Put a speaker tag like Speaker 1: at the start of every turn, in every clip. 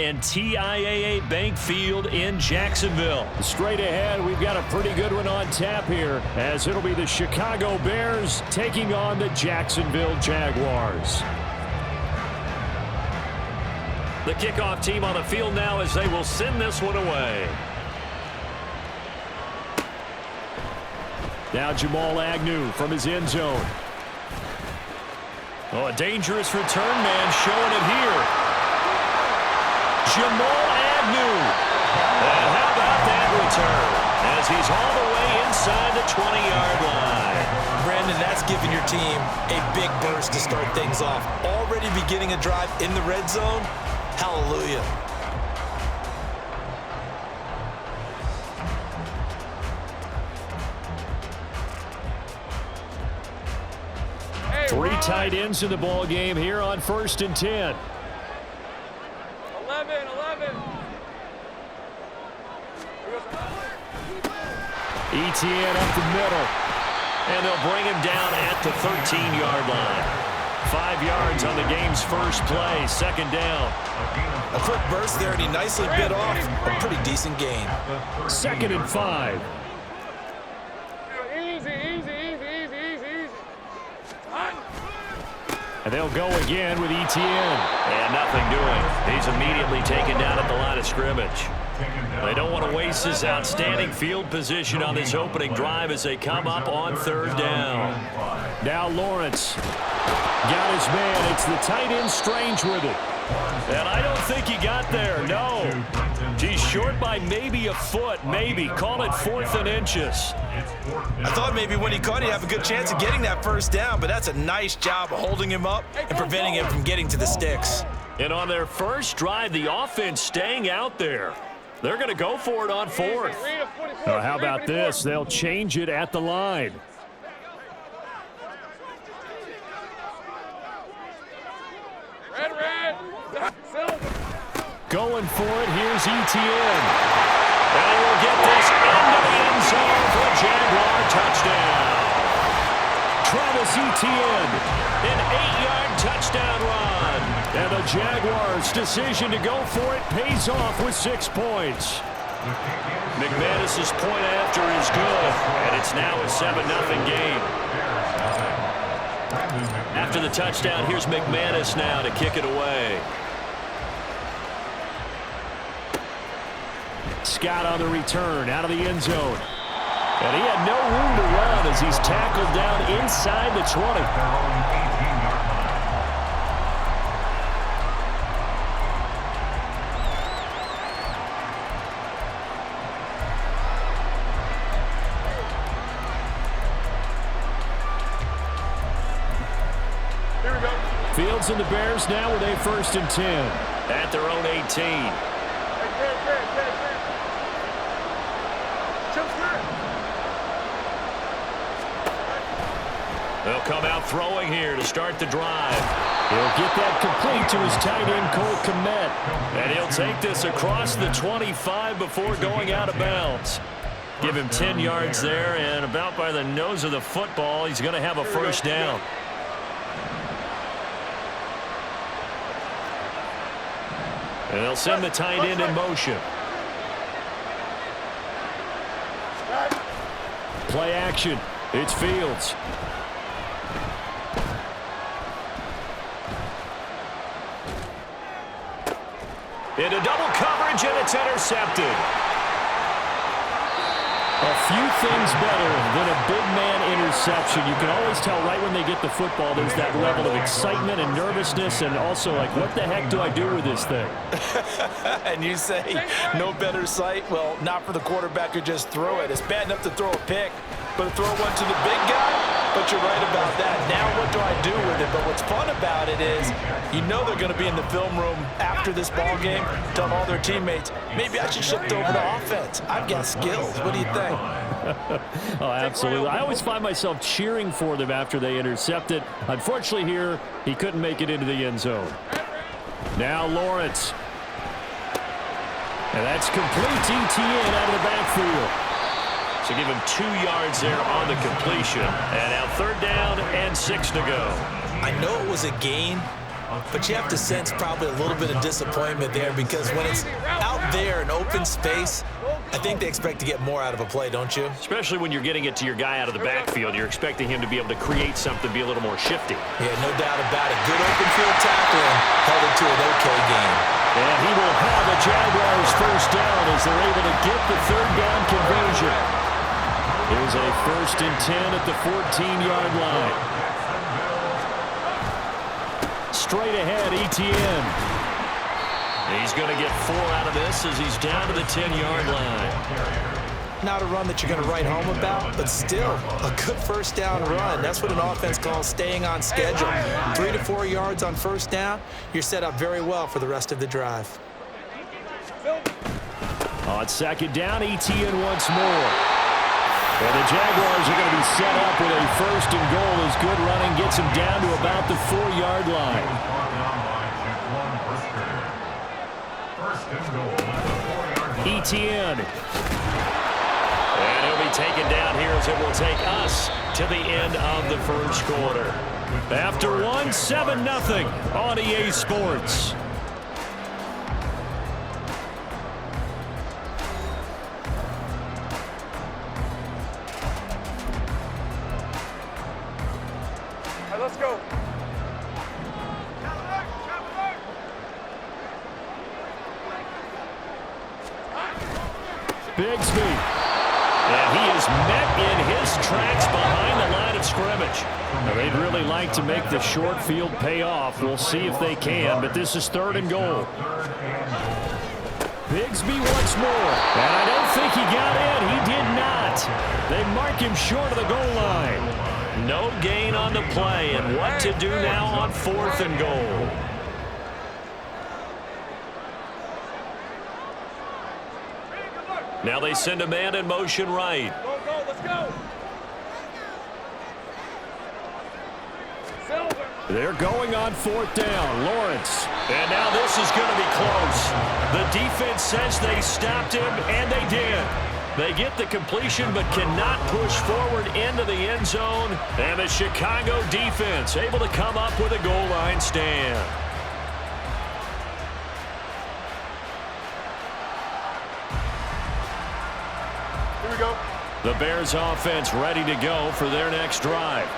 Speaker 1: and TIAA Bank Field in Jacksonville.
Speaker 2: Straight ahead, we've got a pretty good one on tap here, as it'll be the Chicago Bears taking on the Jacksonville Jaguars.
Speaker 1: The kickoff team on the field now as they will send this one away.
Speaker 2: Now Jamal Agnew from his end zone.
Speaker 1: Oh, a dangerous return man showing it here. Jamal Agnew. And how about that return? As he's all the way inside the 20-yard line.
Speaker 3: Brandon, that's giving your team a big burst to start things off. Already beginning a drive in the red zone. Hallelujah.
Speaker 2: Three tight ends in the ball game here on 1st and 10.
Speaker 4: 11.
Speaker 2: Etienne up the middle.
Speaker 1: And they'll bring him down at the 13-yard line. 5 yards on the game's first play, 2nd down.
Speaker 3: A quick burst there, and he nicely bit off a pretty decent gain.
Speaker 2: 2nd and 5. And they'll go again with Etienne.
Speaker 1: And nothing doing. He's immediately taken down at the line of scrimmage. They don't want to waste this outstanding field position on this opening drive as they come up on 3rd down.
Speaker 2: Now Lawrence got his man. It's the tight end Strange with it.
Speaker 1: And I don't think he got there, no. He's short by maybe a foot, maybe. Call it 4th and inches.
Speaker 3: I thought maybe when he caught, he'd have a good chance of getting that 1st down, but that's a nice job of holding him up and preventing him from getting to the sticks.
Speaker 1: And on their first drive, the offense staying out there. They're going to go for it on 4th.
Speaker 2: How about this? They'll change it at the line. Going for it, here's Etienne.
Speaker 1: And he will get this into the end zone for a Jaguar touchdown.
Speaker 2: Travis Etienne.
Speaker 1: An 8-yard touchdown run.
Speaker 2: And the Jaguars' decision to go for it pays off with 6 points.
Speaker 1: McManus's point after is good, and it's now a 7-0 game. After the touchdown, here's McManus now to kick it away.
Speaker 2: Scott on the return out of the end zone. And he had no room to run as he's tackled down inside the 20.
Speaker 4: Here we go.
Speaker 2: Fields and the Bears now with a 1st and 10.
Speaker 1: At their own 18. They'll come out throwing here to start the drive.
Speaker 2: He'll get that complete to his tight end, Cole Kmet.
Speaker 1: And he'll take this across the 25 before going out of bounds. Give him 10 yards there, and about by the nose of the football, he's going to have a 1st down. And they'll send the tight end in motion.
Speaker 2: Play action. It's Fields.
Speaker 1: Into double coverage, and it's intercepted.
Speaker 2: A few things better than a big man interception. You can always tell right when they get the football, there's that level of excitement and nervousness, and also like, what the heck do I do with this thing?
Speaker 3: And you say, no better sight? Well, not for the quarterback to just throw it. It's bad enough to throw a pick, but to throw one to the big guy? But you're right about that. Now what do I do with it? But what's fun about it is you know they're going to be in the film room after this ball game, telling all their teammates, maybe I should shift over to offense. I've got skills. What do you think?
Speaker 2: Oh, absolutely. I always find myself cheering for them after they intercept it. Unfortunately here, he couldn't make it into the end zone. Now Lawrence. And that's complete. Etienne out of the backfield.
Speaker 1: So give him 2 yards there on the completion. And now 3rd down and 6 to go.
Speaker 3: I know it was a gain, But you have to sense probably a little bit of disappointment there because when it's out there in open space, I think they expect to get more out of a play, don't you?
Speaker 1: Especially when you're getting it to your guy out of the backfield. You're expecting him to be able to create something, be a little more shifty.
Speaker 3: Yeah, no doubt about it. Good open field tackling, held it to an okay game.
Speaker 2: And he will have a Jaguars first down as they're able to get the third down conversion. Here's a 1st and 10 at the 14-yard line. Straight ahead, Etienne.
Speaker 1: He's going to get 4 out of this as he's down to the 10-yard line.
Speaker 3: Not a run that you're going to write home about, but still a good first down run. That's what an offense calls staying on schedule. 3 to 4 yards on first down, you're set up very well for the rest of the drive.
Speaker 2: On 2nd down, Etienne once more. And the Jaguars are going to be set up with a 1st and goal as good running gets him down to about the 4-yard line. Etienne.
Speaker 1: And he'll be taken down here as it will take us to the end of the first quarter.
Speaker 2: After 7-0 on EA Sports.
Speaker 4: All right, let's go.
Speaker 2: Bigsby. And he is met in his tracks behind the line of scrimmage. Now, they'd really like to make the short field pay off. We'll see if they can, but this is 3rd and goal. Bigsby once more. And I don't think he got in. He did not. They mark him short of the goal line.
Speaker 1: No gain on the play, and what to do now on 4th and goal. Now they send a man in motion right.
Speaker 4: Go, go, let's go. Silver.
Speaker 2: They're going on 4th down. Lawrence.
Speaker 1: And now this is going to be close. The defense says they stopped him, and they did. They get the completion but cannot push forward into the end zone. And the Chicago defense able to come up with a goal line stand.
Speaker 4: Here we go.
Speaker 2: The Bears offense ready to go for their next drive.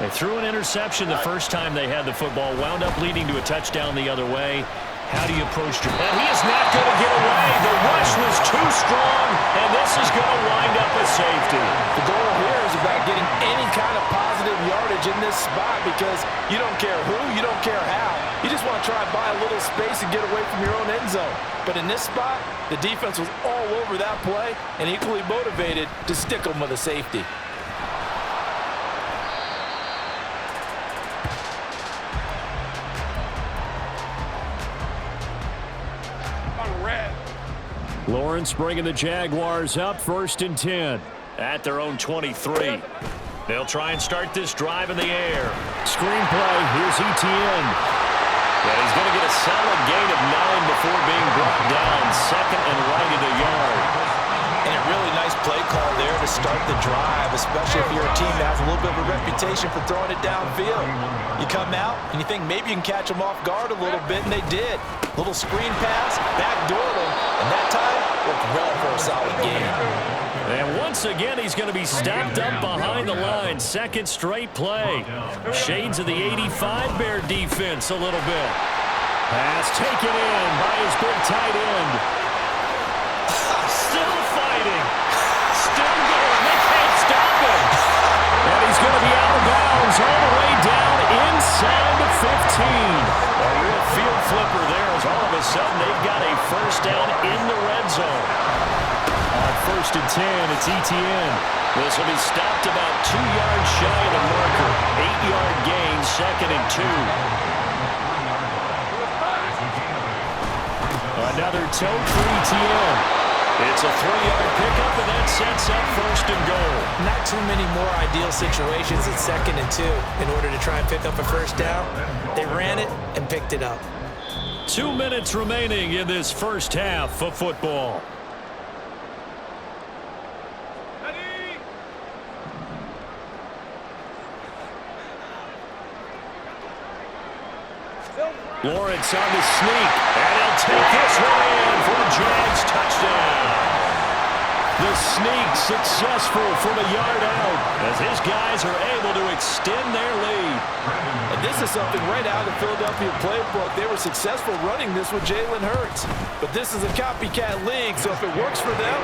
Speaker 2: They threw an interception the first time they had the football, wound up leading to a touchdown the other way. How do you approach it?
Speaker 1: And he is not going to get away. The rush was too strong, and this is going to wind up a safety.
Speaker 3: The goal here is about getting any kind of positive yardage in this spot because you don't care who, you don't care how. You just want to try and buy a little space and get away from your own end zone. But in this spot, the defense was all over that play and equally motivated to stick them with a safety.
Speaker 2: Lawrence bringing the Jaguars up 1st and 10.
Speaker 1: At their own 23. They'll try and start this drive in the air.
Speaker 2: Screenplay, here's Etienne.
Speaker 1: And he's going to get a solid gain of 9 before being brought down. 2nd and right at the yard.
Speaker 3: And a really nice play call there to start the drive, especially if you're a team that has a little bit of a reputation for throwing it downfield. You come out and you think maybe you can catch them off guard a little bit, and they did. Little screen pass, backdoor them, and that time worked well for a solid gain.
Speaker 2: And once again, he's going to be stopped up behind the line. 2nd straight play. Shades of the 85 Bear defense a little bit. Pass taken in by his big tight end.
Speaker 1: Still fighting. Still going. They can't stop him.
Speaker 2: And he's going to be out of bounds all the way down inside the 15.
Speaker 1: A real field flipper there as all of a sudden they've got a first down in the red zone.
Speaker 2: On 1st and 10, it's Etienne.
Speaker 1: This will be stopped about 2 yards shy of the marker. 8-yard gain, 2nd and 2.
Speaker 2: Another toe for Etienne.
Speaker 1: It's a 3-yard pickup, and that sets up 1st and goal.
Speaker 3: Not too many more ideal situations at 2nd and 2 in order to try and pick up a first down. They ran it and picked it up.
Speaker 2: 2 minutes remaining in this first half of football. Lawrence on the sneak, and he'll take this one in for the Jags touchdown. The sneak successful from a yard out as his guys are able to extend their lead.
Speaker 3: And this is something right out of the Philadelphia playbook. They were successful running this with Jalen Hurts. But this is a copycat league, so if it works for them,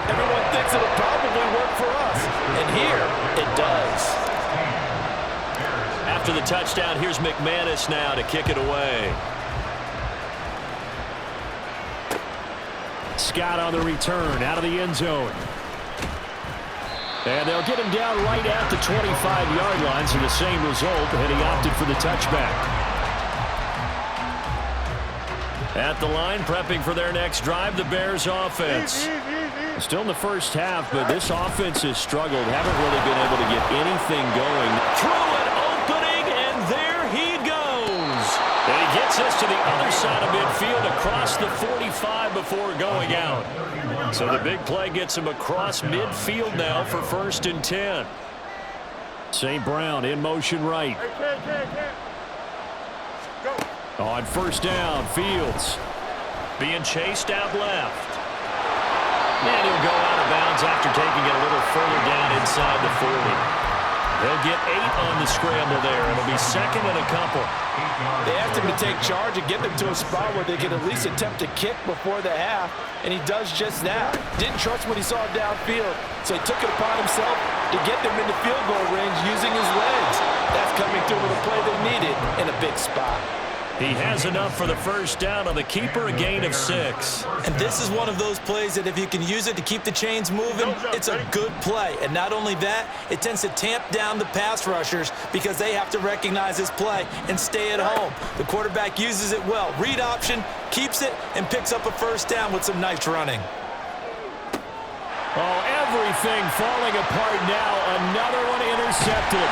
Speaker 3: everyone thinks it'll probably work for us. And here, it does.
Speaker 1: After the touchdown, here's McManus now to kick it away.
Speaker 2: Scott on the return out of the end zone. And they'll get him down right at the 25-yard line, so the same result, and he opted for the touchback. At the line, prepping for their next drive, the Bears offense. Still in the first half, but this offense has struggled. Haven't really been able to get anything going.
Speaker 1: Through an opening, and there he goes.
Speaker 2: And he gets us to the other side of midfield across the 45 before going out. So the big play gets him across midfield now for 1st and 10. St. Brown in motion right.
Speaker 4: Go.
Speaker 2: On 1st down, Fields.
Speaker 1: Being chased out left. And he'll go out of bounds after taking it a little further down inside the 40. They'll get 8 on the scramble there. It'll be 2nd and a couple.
Speaker 3: They asked him to take charge and get them to a spot where they could at least attempt to kick before the half, and he does just that. Didn't trust what he saw downfield, so he took it upon himself to get them into field goal range using his legs. That's coming through with a play they needed in a big spot.
Speaker 1: He has enough for the 1st down on the keeper, a gain of 6.
Speaker 3: And this is one of those plays that if you can use it to keep the chains moving, it's a good play. And not only that, it tends to tamp down the pass rushers because they have to recognize this play and stay at home. The quarterback uses it well. Read option, keeps it, and picks up a 1st down with some nice running.
Speaker 2: Oh, everything falling apart now. Another one intercepted.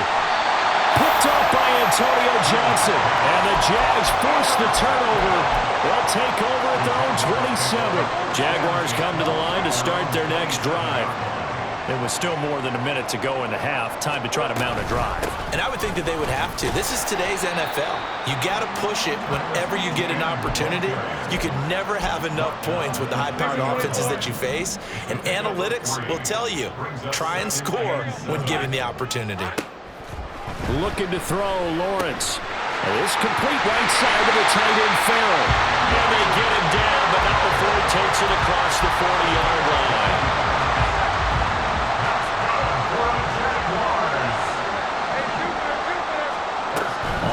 Speaker 2: Picked up by Antonio Johnson. And the Jags force the turnover. They'll take over at their own 27.
Speaker 1: Jaguars come to the line to start their next drive. There was still more than a minute to go in the half. Time to try to mount a drive.
Speaker 3: And I would think that they would have to. This is today's NFL. You got to push it whenever you get an opportunity. You can never have enough points with the high-powered offenses that you face. And analytics will tell you, try and score when given the opportunity.
Speaker 2: Looking to throw, Lawrence. This complete right side of the tight end, Farrell.
Speaker 1: And they get him down, but not before he takes it across the 40-yard line.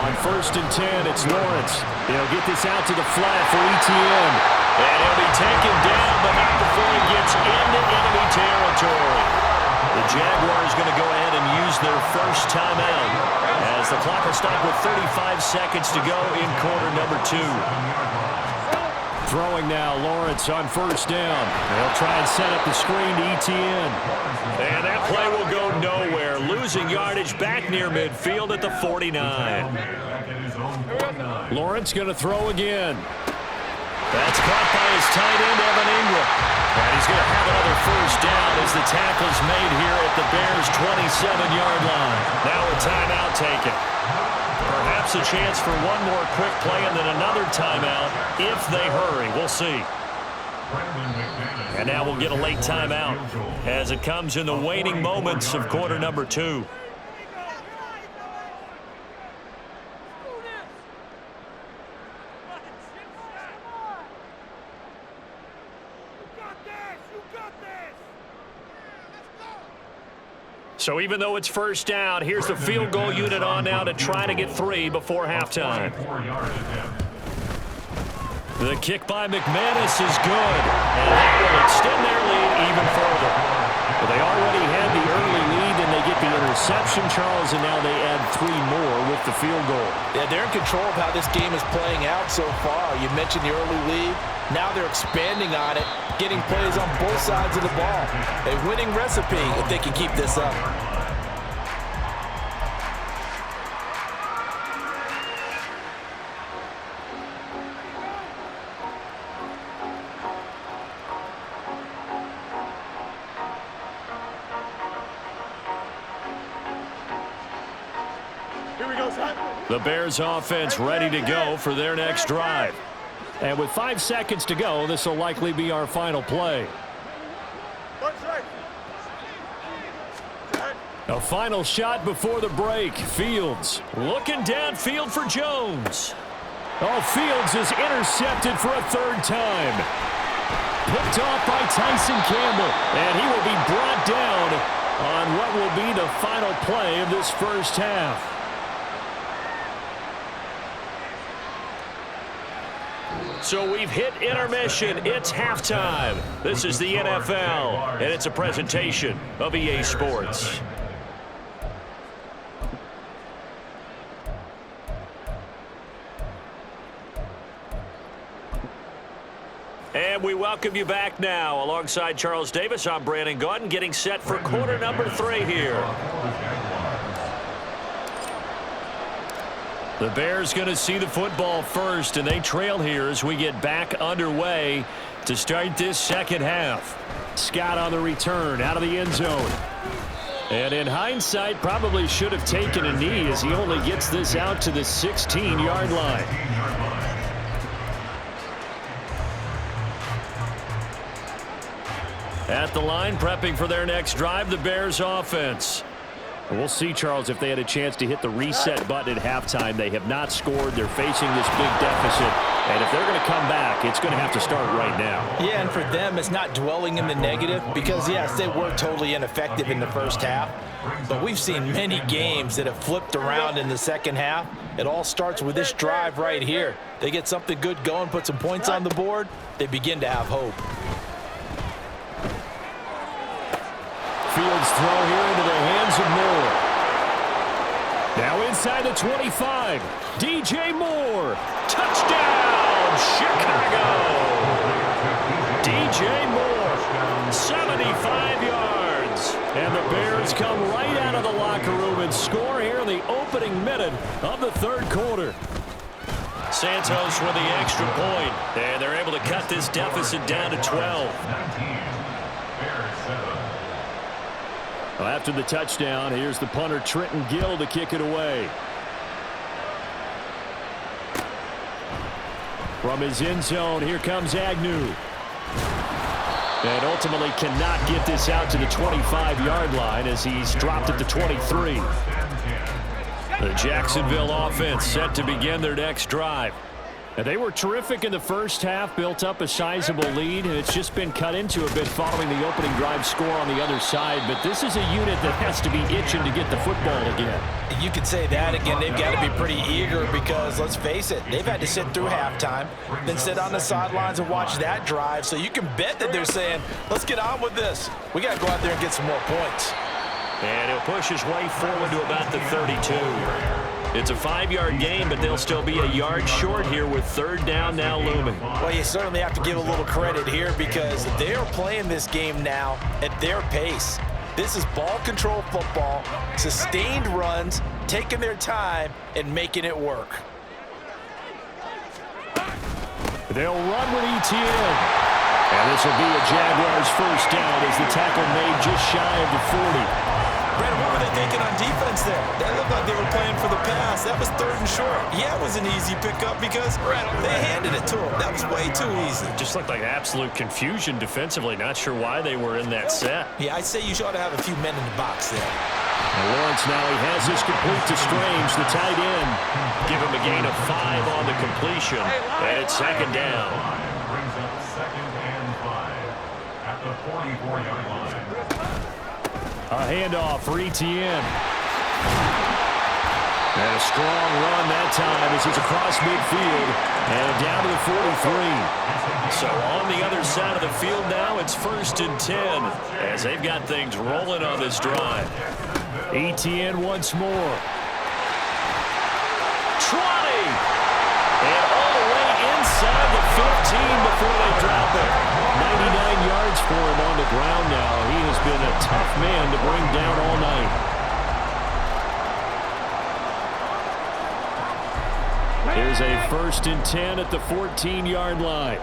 Speaker 2: On 1st and 10, it's Lawrence. They'll get this out to the flat for ETN.
Speaker 1: And he'll be taken down, but not before he gets into enemy territory. The Jaguars going to go ahead and use their 1st timeout as the clock will stop with 35 seconds to go in quarter number 2.
Speaker 2: Throwing now, Lawrence on 1st down. They'll try and set up the screen to ETN.
Speaker 1: And that play will go nowhere. Losing yardage back near midfield at the 49.
Speaker 2: Lawrence going to throw again.
Speaker 1: That's caught by his tight end, Evan Ingram. And he's going to have another 1st down as the tackle's made here at the Bears' 27-yard line. Now a timeout taken. Perhaps a chance for one more quick play and then another timeout if they hurry. We'll see. And now we'll get a late timeout as it comes in the waning moments of quarter number 2. So even though it's 1st down, here's the field goal unit on now to try to get 3 before halftime. The kick by McManus is good, and that will extend their lead even further.
Speaker 2: Well, they already had the early lead, and they get the interception, Charles, and now they add 3 more with the field goal.
Speaker 3: Yeah, they're in control of how this game is playing out so far. You mentioned the early lead. Now they're expanding on it, getting plays on both sides of the ball. A winning recipe if they can keep this up.
Speaker 2: The Bears offense ready to go for their next drive. And with 5 seconds to go, this will likely be our final play. A final shot before the break. Fields looking downfield for Jones. Oh, Fields is intercepted for a 3rd time. Picked off by Tyson Campbell. And he will be brought down on what will be the final play of this first half.
Speaker 1: So we've hit intermission. It's halftime. This is the NFL, and it's a presentation of EA Sports. And we welcome you back now. Alongside Charles Davis, I'm Brandon Gaudin, getting set for quarter number 3 here.
Speaker 2: The Bears going to see the football first, and they trail here as we get back underway to start this second half. Scott on the return out of the end zone. And in hindsight, probably should have taken a knee as he only gets this out to the 16-yard line. At the line, prepping for their next drive, the Bears offense. We'll see, Charles, if they had a chance to hit the reset button at halftime. They have not scored. They're facing this big deficit. And if they're going to come back, it's going to have to start right now.
Speaker 3: Yeah, and for them, it's not dwelling in the negative because, yes, they were totally ineffective in the first half. But we've seen many games that have flipped around in the second half. It all starts with this drive right here. They get something good going, put some points on the board, they begin to have hope.
Speaker 2: Fields throw here into the hands of Moore. Now inside the 25. DJ Moore. Touchdown, Chicago. DJ Moore, 75 yards. And the Bears come right out of the locker room and score here in the opening minute of the 3rd quarter.
Speaker 1: Santos with the extra point, and they're able to cut this deficit down to 12.
Speaker 2: Well, after the touchdown, here's the punter Trenton Gill to kick it away. From his end zone, here comes Agnew. And ultimately cannot get this out to the 25-yard line as he's dropped at the 23. The Jacksonville offense set to begin their next drive. And they were terrific in the first half, built up a sizable lead, and it's just been cut into a bit following the opening drive score on the other side. But this is a unit that has to be itching to get the football again.
Speaker 3: You could say that again. They've got to be pretty eager because, let's face it, they've had to sit through halftime, then sit on the sidelines and watch that drive. So you can bet that they're saying, let's get on with this. We got to go out there and get some more points.
Speaker 1: And he'll push his way forward to about the 32. It's a 5-yard gain, but they'll still be a yard short here with 3rd down now looming.
Speaker 3: Well, you certainly have to give a little credit here because they are playing this game now at their pace. This is ball control football, sustained runs, taking their time, and making it work.
Speaker 2: They'll run with ETN. And this will be a Jaguars first down as the tackle made just shy of the 40.
Speaker 3: Brandon, what were they thinking on defense there? That looked like they were playing for the pass. That was 3rd and short. Yeah, it was an easy pickup because they handed it to him. That was way too easy.
Speaker 2: Just looked like absolute confusion defensively. Not sure why they were in that set.
Speaker 3: Yeah, I'd say you ought to have a few men in the box there.
Speaker 2: And Lawrence now he has this complete to Strange, the tight end.
Speaker 1: Give him a gain of 5 on the completion. And it's 2nd down.
Speaker 5: Brings up 2nd and 5 at the 44-yard line.
Speaker 2: A handoff for ETN. And a strong run that time as he's across midfield and down to the 43.
Speaker 1: So on the other side of the field now, it's 1st and 10 as they've got things rolling on this drive.
Speaker 2: ETN once more.
Speaker 1: 20! And all the way inside the 15 before they drop it.
Speaker 2: 99 yards for him on the ground now. He has been a tough man to bring down all night. Here's a 1st and 10 at the 14-yard line.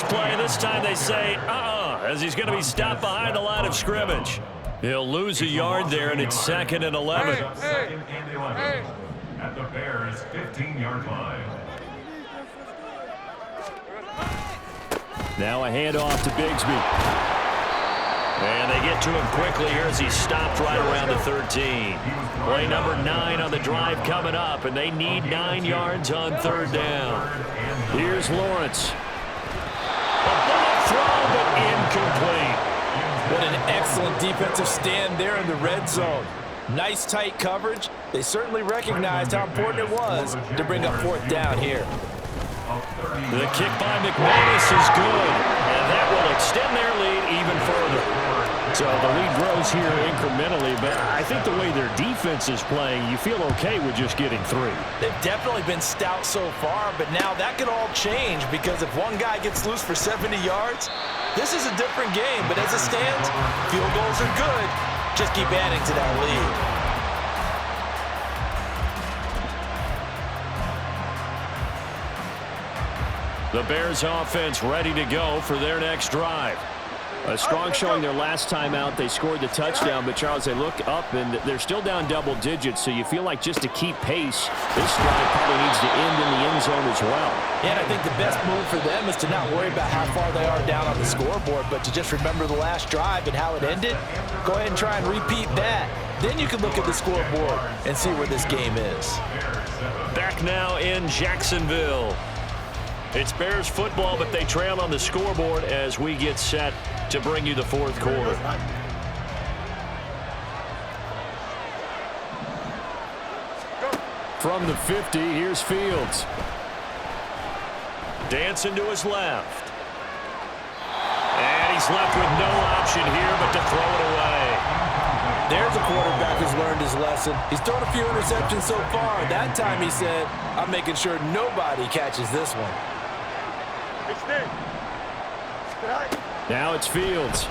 Speaker 2: play. This time they say, as he's going to be stopped behind the line of scrimmage. He'll lose a yard there, and it's 2nd and 11.
Speaker 5: Second and 11 at the Bears' 15-yard line.
Speaker 2: Now a handoff to Bigsby. And they get to him quickly here as he's stopped right around the 13. Play number 9 on the drive coming up, and they need 9 yards on 3rd down. Here's Lawrence. A ball throw, but incomplete.
Speaker 3: What an excellent defensive stand there in the red zone. Nice tight coverage. They certainly recognized how important it was to bring up 4th down here.
Speaker 2: The kick by McManus is good, and that will extend their lead even further. So the lead grows here incrementally, but I think the way their defense is playing, you feel okay with just getting 3.
Speaker 3: They've definitely been stout so far, but now that could all change because if one guy gets loose for 70 yards, this is a different game. But as it stands, field goals are good. Just keep adding to that lead.
Speaker 2: The Bears offense ready to go for their next drive. A strong showing their last time out. They scored the touchdown, but Charles, they look up and they're still down double digits, so you feel like just to keep pace, this drive probably needs to end in the end zone as well.
Speaker 3: Yeah, and I think the best move for them is to not worry about how far they are down on the scoreboard, but to just remember the last drive and how it ended. Go ahead and try and repeat that. Then you can look at the scoreboard and see where this game is.
Speaker 2: Back now in Jacksonville. It's Bears football, but they trail on the scoreboard as we get set to bring you the 4th quarter. From the 50, here's Fields. Dancing to his left. And he's left with no option here but to throw it away.
Speaker 3: There's a quarterback who's learned his lesson. He's thrown a few interceptions so far. That time he said, I'm making sure nobody catches this one.
Speaker 2: Now it's Fields.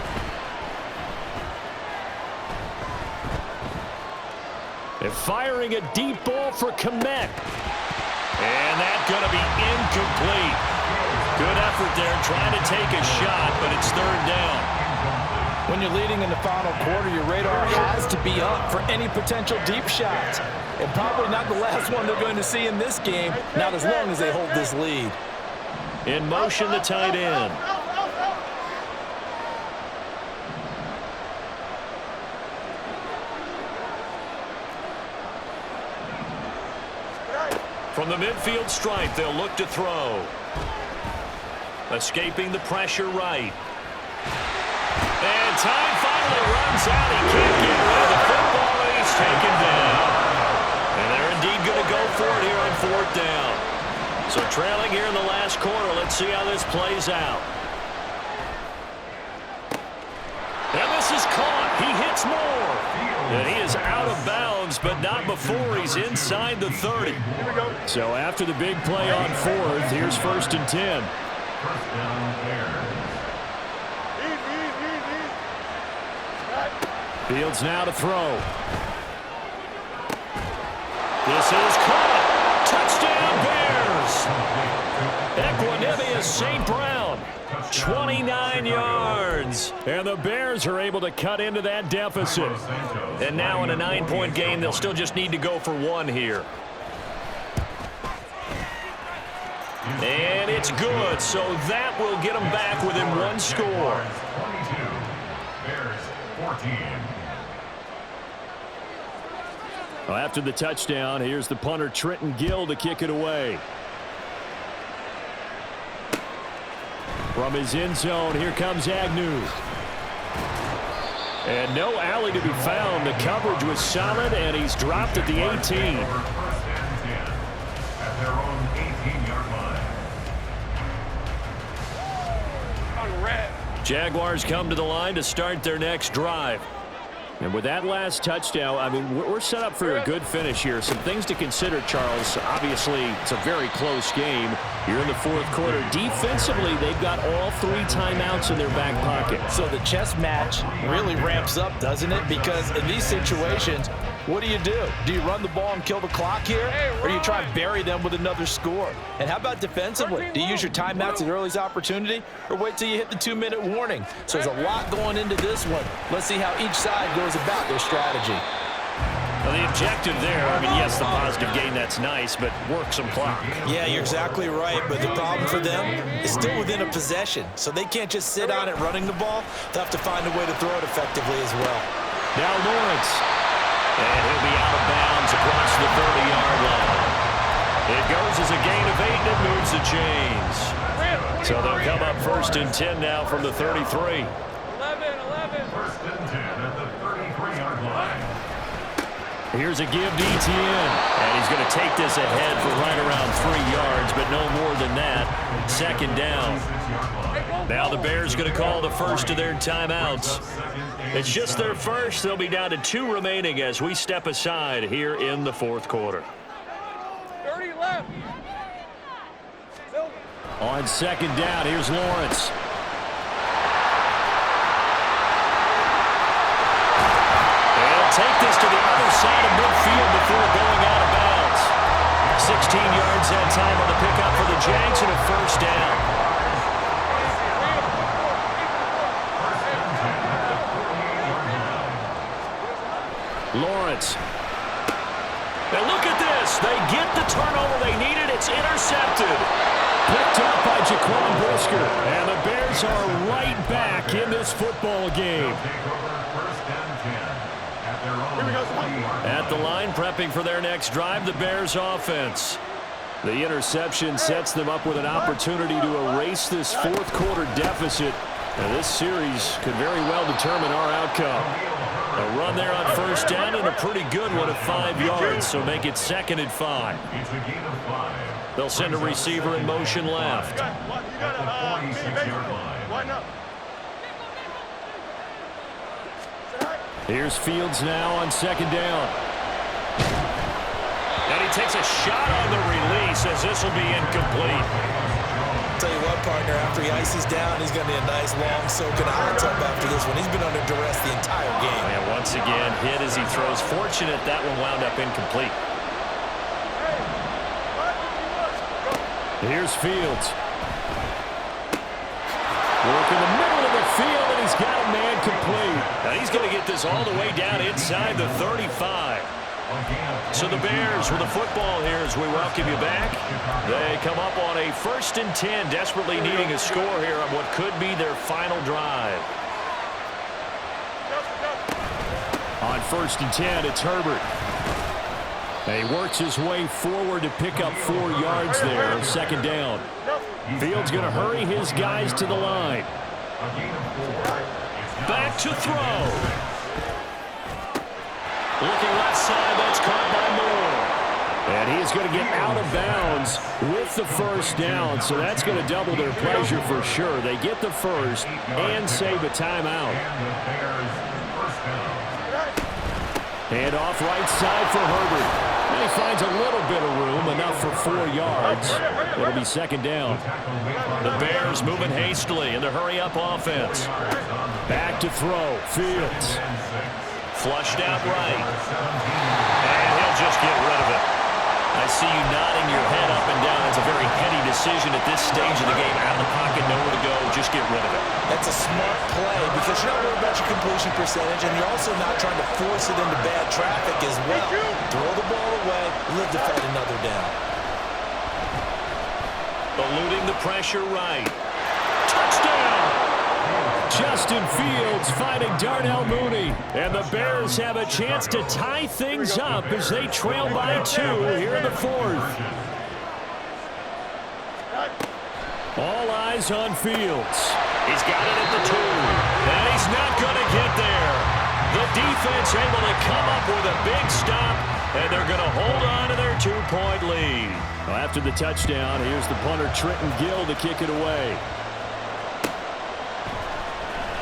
Speaker 2: They're firing a deep ball for Kmet. And that's going to be incomplete. Good effort there trying to take a shot, but it's 3rd down.
Speaker 3: When you're leading in the final quarter, your radar has to be up for any potential deep shots. And probably not the last one they're going to see in this game, not as long as they hold this lead.
Speaker 2: In motion, the tight end. From the midfield stripe, they'll look to throw. Escaping the pressure right. And time finally runs out. He can't get rid of the football, and he's taken down. And they're indeed going to go for it here on 4th down. So trailing here in the last quarter, let's see how this plays out. And this is caught. He hits more. And he is out of bounds, but not before he's inside the 30. So after the big play on 4th, here's 1st and 10.
Speaker 5: First down there.
Speaker 2: Fields now to throw. This is caught. Touchdown Bears. Equanimeous St. Brown. 29 yards. And the Bears are able to cut into that deficit. And now in a 9-point game, they'll still just need to go for 1 here. And it's good, so that will get them back within 1 score.
Speaker 5: 22. Bears 14.
Speaker 2: Well, after the touchdown, here's the punter Trenton Gill to kick it away. From his end zone, here comes Agnew. And no alley to be found. The coverage was solid, and he's dropped at the 18.
Speaker 5: First and 10 at their own 18-yard line.
Speaker 2: Jaguars come to the line to start their next drive. And with that last touchdown, I mean, we're set up for a good finish here. Some things to consider, Charles. Obviously, it's a very close game. You're in the 4th quarter. Defensively, they've got all 3 timeouts in their back pocket.
Speaker 3: So the chess match really ramps up, doesn't it? Because in these situations, What do? Do you run the ball and kill the clock here? Or do you try and bury them with another score? And how about defensively? Do you use your timeouts at early's opportunity? Or wait till you hit the 2-minute warning? So there's a lot going into this one. Let's see how each side goes about their strategy.
Speaker 2: Well, the objective there, I mean, yes, the positive gain, that's nice, but work some clock.
Speaker 3: Yeah, you're exactly right, but the problem for them is still within a possession. So they can't just sit on it running the ball. They'll have to find a way to throw it effectively as well.
Speaker 2: Now Lawrence. And he'll be out of bounds across the 30-yard line. It goes as a gain of 8, and it moves the chains. So they'll come up 1st and 10 now from the 33.
Speaker 4: 11.
Speaker 5: 1st and 10 at the 33-yard line.
Speaker 2: Here's a give to Etienne. And he's going to take this ahead for right around 3 yards, but no more than that. 2nd down. Now the Bears going to call the first of their timeouts. It's just their first. They'll be down to 2 remaining as we step aside here in the 4th quarter.
Speaker 4: 30 left.
Speaker 2: On 2nd down, here's Lawrence. They'll take this to the other side of midfield before going out of bounds. 16 yards that time on the pickup for the Jags and a 1st down. Lawrence. Now look at this. They get the turnover they needed. It's intercepted. Picked up by Jaquan Brisker. And the Bears are right back in this football game. At the line, prepping for their next drive, the Bears offense. The interception sets them up with an opportunity to erase this 4th quarter deficit. And this series could very well determine our outcome. A run there on 1st down and a pretty good one at 5 yards, so make it 2nd and 5.
Speaker 5: It's a gain of 5.
Speaker 2: They'll send a receiver in motion left.
Speaker 5: At the 46-yard line.
Speaker 2: Here's Fields now on 2nd down. And he takes a shot on the release as this will be incomplete.
Speaker 3: Tell you what, partner, after he ices down, he's going to be a nice, long soak in a hot tub after this one. He's been under duress the entire game.
Speaker 2: And once again, hit as he throws. Fortunate that one wound up incomplete. Here's Fields. Work in the middle of the field, and he's got a man complete. Now he's going to get this all the way down inside the 35. So the Bears with the football here as we welcome you back. They come up on a 1st and 10, desperately needing a score here on what could be their final drive. On 1st and 10, it's Herbert. And he works his way forward to pick up 4 yards there on 2nd down. Fields going to hurry his guys to the line. Back to throw. Looking left side, that's caught by Moore. And he's going to get out of bounds with the 1st down, so that's going to double their pleasure for sure. They get the 1st and save a timeout. Hand off right side for Herbert. And he finds a little bit of room, enough for 4 yards. It'll be 2nd down. The Bears moving hastily in the hurry-up offense. Back to throw, Fields. Flushed out right. And he'll just get rid of it. I see you nodding your head up and down. It's a very heady decision at this stage of the game. Out of the pocket, nowhere to go. Just get rid of it.
Speaker 3: That's a smart play because you're not worried about your completion percentage, and you're also not trying to force it into bad traffic as well. Throw the ball away, live to fight another down.
Speaker 2: Eluding the pressure right. Touchdown! Justin Fields finding Darnell Mooney. And the Bears have a chance to tie things up as they trail by 2 here in the 4th. All eyes on Fields. He's got it at the 2. And he's not going to get there. The defense able to come up with a big stop, and they're going to hold on to their 2-point lead. Well, after the touchdown, here's the punter Trenton Gill to kick it away.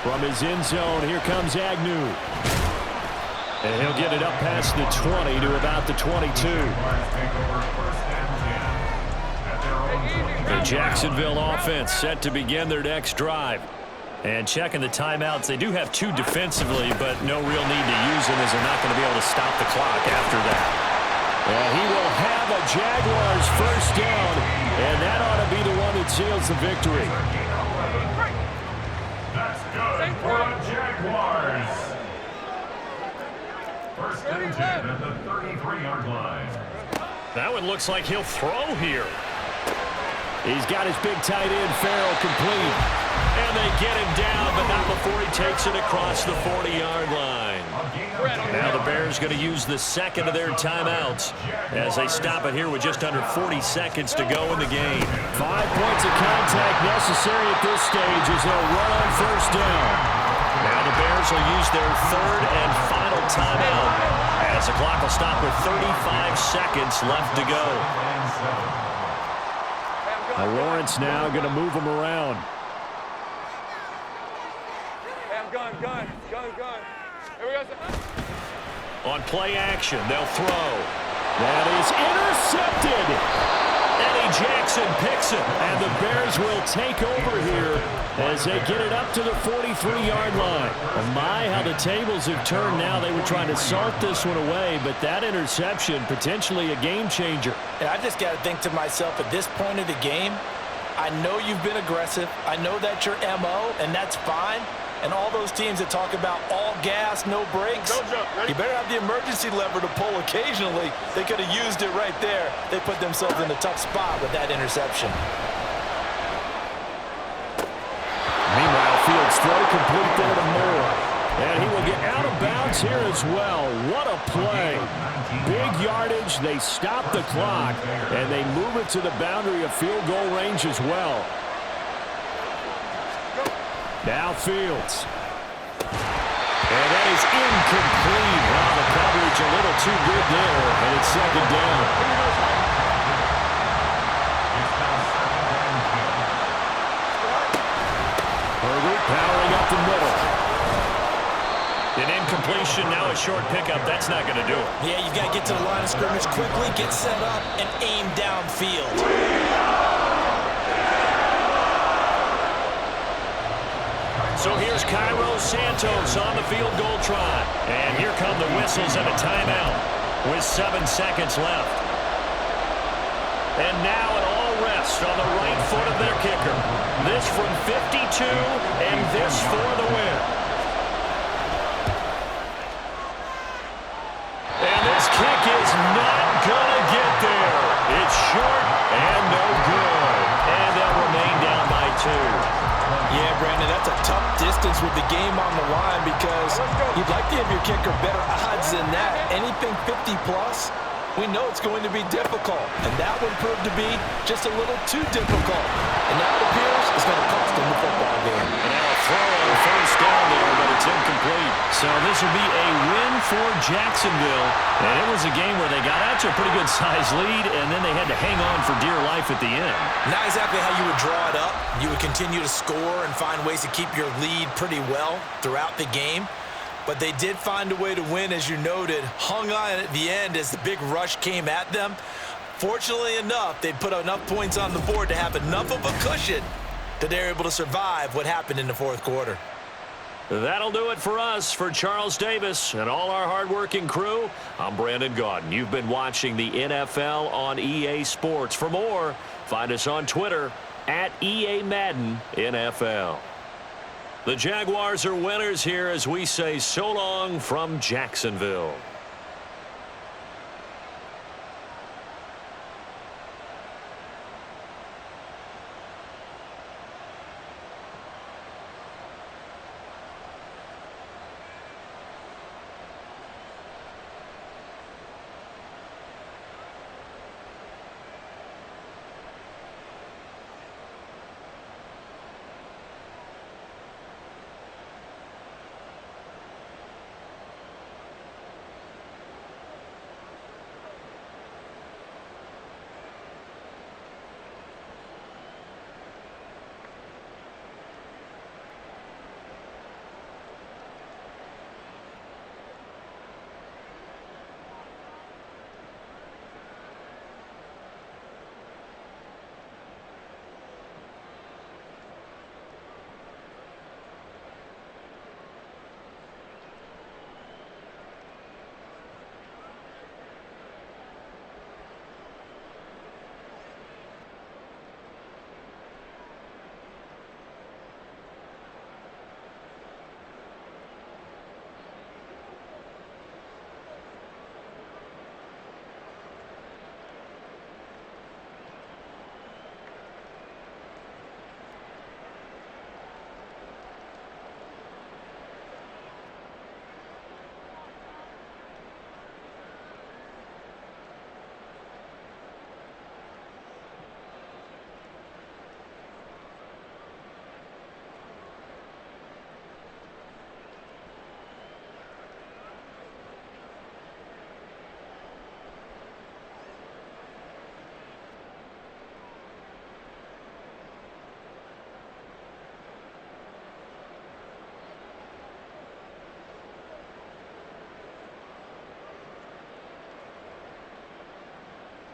Speaker 2: From his end zone, here comes Agnew. And he'll get it up past the 20 to about the 22. The Jacksonville offense set to begin their next drive. And checking the timeouts, they do have 2 defensively, but no real need to use them as they're not going to be able to stop the clock after that.
Speaker 1: And he will have a Jaguars first down, and that ought to be the one that seals the victory.
Speaker 5: That's good for the Jaguars. First and 10 at the 33-yard line.
Speaker 1: That one looks like he'll throw here. He's got his big tight end, Farrell, complete. And they get him down, but not before he takes it across the 40-yard line. Now the Bears going to use the second of their timeouts as they stop it here with just under 40 seconds to go in the game. 5 points of contact necessary at this stage as they'll run on first down. Now the Bears will use their third and final timeout as the clock will stop with 35 seconds left to go. Lawrence now going to move him around.
Speaker 4: Gun. Here we go.
Speaker 1: On play action, they'll throw. That is intercepted. Eddie Jackson picks it, and the Bears will take over here as they get it up to the 43-yard line. Oh my, how the tables have turned now. They were trying to salt this one away, but that interception, potentially a game changer.
Speaker 3: And I just got to think to myself, at this point of the game, I know you've been aggressive. I know that's your MO, and that's fine. And all those teams that talk about all gas, no brakes, you better have the emergency lever to pull occasionally. They could have used it right there. They put themselves in a tough spot with that interception.
Speaker 1: Meanwhile, Fields throw complete there to Moore. And he will get out of bounds here as well. What a play. Big yardage. They stop the clock, and they move it to the boundary of field goal range as well. Now Fields. And that is incomplete. Wow, the coverage a little too good there, and it's second down. Herbert powering up the middle. An incompletion, now a short pickup. That's not going to do it.
Speaker 3: Yeah, you've got to get to the line of scrimmage quickly, get set up, and aim downfield.
Speaker 1: So here's Cairo Santos on the field goal try. And here come the whistles and a timeout with 7 seconds left. And now it all rests on the right foot of their kicker. This from 52 and this for the win. And this kick is not going to get there. It's short and no good. And they'll remain down by 2.
Speaker 3: Yeah, Brandon, that's a tough distance with the game on the line because you'd like to give your kicker better odds than that. Anything 50-plus, we know it's going to be difficult. And that one proved to be just a little too difficult. And now it appears it's going to cost them the football game.
Speaker 1: And now a throw on first down there, but it's incomplete. So this will be a win for Jacksonville. And it was a game where they got out to a pretty good size lead, and then they had to hang on for dear life at the end.
Speaker 3: Not exactly how you would draw it up. You would continue to score and find ways to keep your lead pretty well throughout the game. But they did find a way to win, as you noted. Hung on at the end as the big rush came at them. Fortunately enough, they put enough points on the board to have enough of a cushion that they're able to survive what happened in the fourth quarter.
Speaker 1: That'll do it for us. For Charles Davis and all our hardworking crew, I'm Brandon Gaudin. You've been watching the NFL on EA Sports. For more, find us on Twitter at EA Madden NFL. The Jaguars are winners here as we say so long from Jacksonville.